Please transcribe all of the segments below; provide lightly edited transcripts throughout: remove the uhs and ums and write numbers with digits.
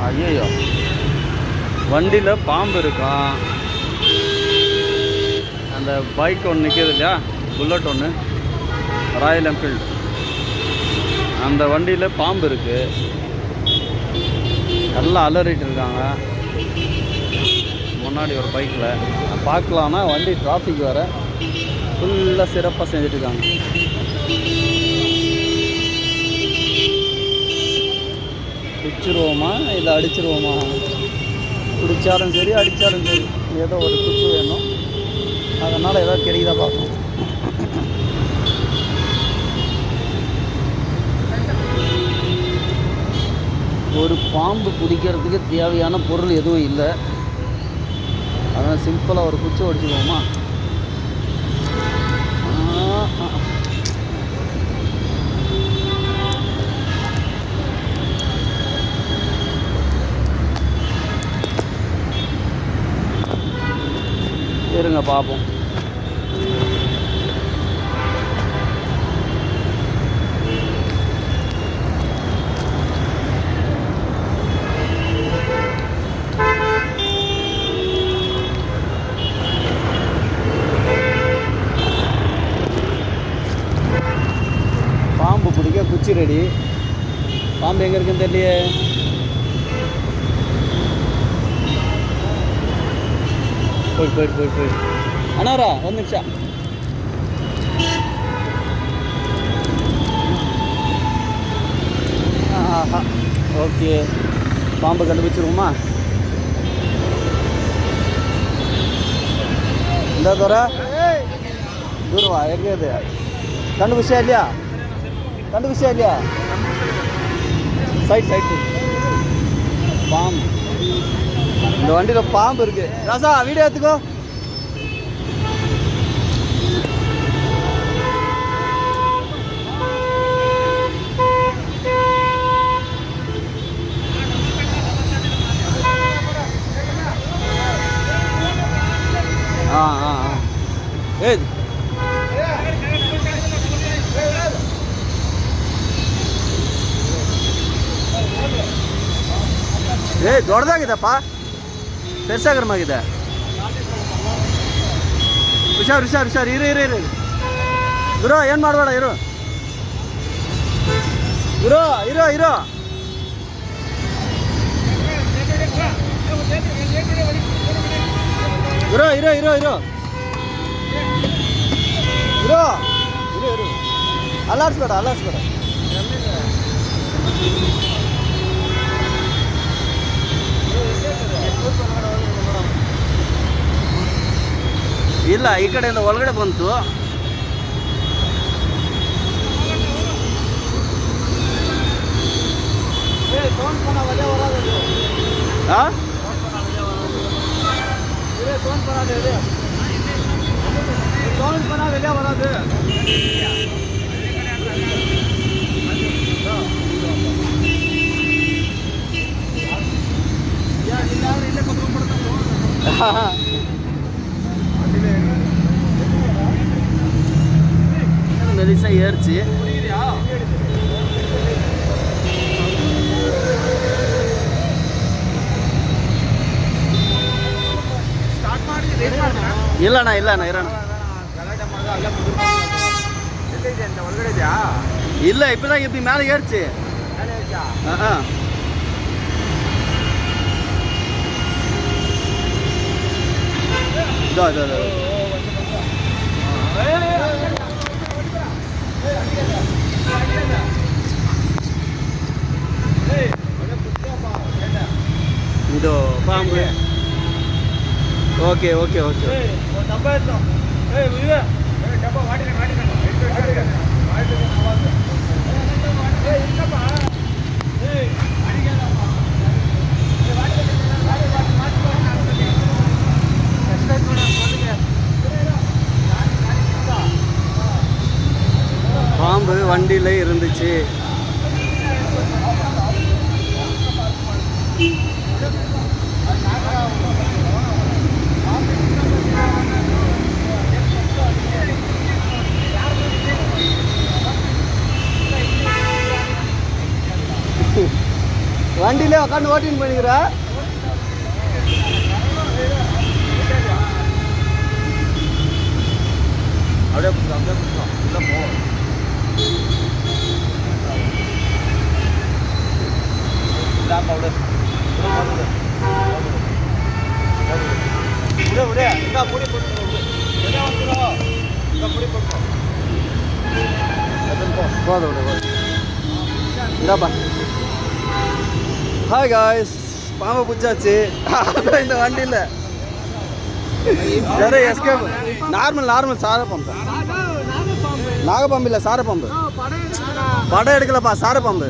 ஐயோ, வண்டியில் பாம்பு இருக்கான். அந்த பைக் ஒன்று நிற்கிது இல்லையா, புல்லட் ஒன்று, ராயல் என்ஃபீல்டு, அந்த வண்டியில் பாம்பு இருக்குது. எல்லாம் அலறிட்டு இருக்காங்க. முன்னாடி ஒரு பைக்கில் பார்க்கலான்னா வண்டி டிராஃபிக் வேறு ஃபுல்லாக சிறப்பாக செஞ்சுட்ருக்காங்க. பிடிச்சிருவோமா இல்லை அடிச்சிருவோமா? பிடிச்சாலும் சரி அடித்தாலும் சரி, ஏதோ ஒரு குச்சி வேணும். அதனால் ஏதோ கிடைக்குதா பார்க்கணும். ஒரு பாம்பு பிடிக்கிறதுக்கு தேவையான பொருள் எதுவும் இல்லை. அதனால் சிம்பிளாக ஒரு குச்சி ஒடிச்சுக்குவோமா? இருங்க பார்ப்போம். பாம்பு பிடிக்க குச்சி ரெடி. பாம்பு எங்கே இருக்குன்னு தெரியலையே. போய் அண்ணாரா ஒரு நிமிஷம். ஆஹா, ஓகே. பாம்பு கண்டுபிடிச்சிருவோமா? இந்த தூரம் தூரவா எங்கேது? கண்டுபிடிச்சா இல்லையா? சைட் பாம்பு. இந்த வண்டியில் பாம்பு இருக்கு. ராசா வீடியோ எடுத்துக்கோ. ಏಯ್ ದೊಡ್ಡದಾಗಿದೆಪ್ಪ, ಪೆರ್ಸಾಗರಮಾಗಿದೆ. ಹುಷಾರು ಇರು ಗುರು, ಏನು ಮಾಡಬೇಡ, ಇರು ಅಲ್ಲಾಡ್ಸ್ಬೇಡ. ಇಲ್ಲ, ಈ ಕಡೆಯಿಂದ ಒಳಗಡೆ ಬಂತು. மெலிசா ஏறிச்சு. இல்லண்ணா ಇರೋಣ. ಇಲ್ಲ இப்பதான் இப்படி மேலே ஏறிச்சு. ಇದು ಪಾಂಬು. ಓಕೆ பாம்பு வண்டியில இருந்துச்சு. வண்டியிலே உட்காந்து ஓட்டின்னு பண்ணிக்கிற. அப்படியே இல்லை போ. ஹாய் காய்ஸ், பாம்பை பிடிச்சாச்சு. இந்த வண்டியில் வேற எஸ்கேப். நார்மல் சார பாம்பு. நாகப்பாம்பு இல்லை, சார பாம்பு. படம் எடுக்கலப்பா, சார பாம்பு.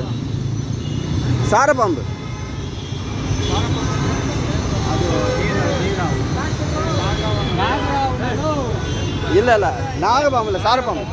இல்லை நாகப்பாம்பு இல்லை, சார பாம்பு.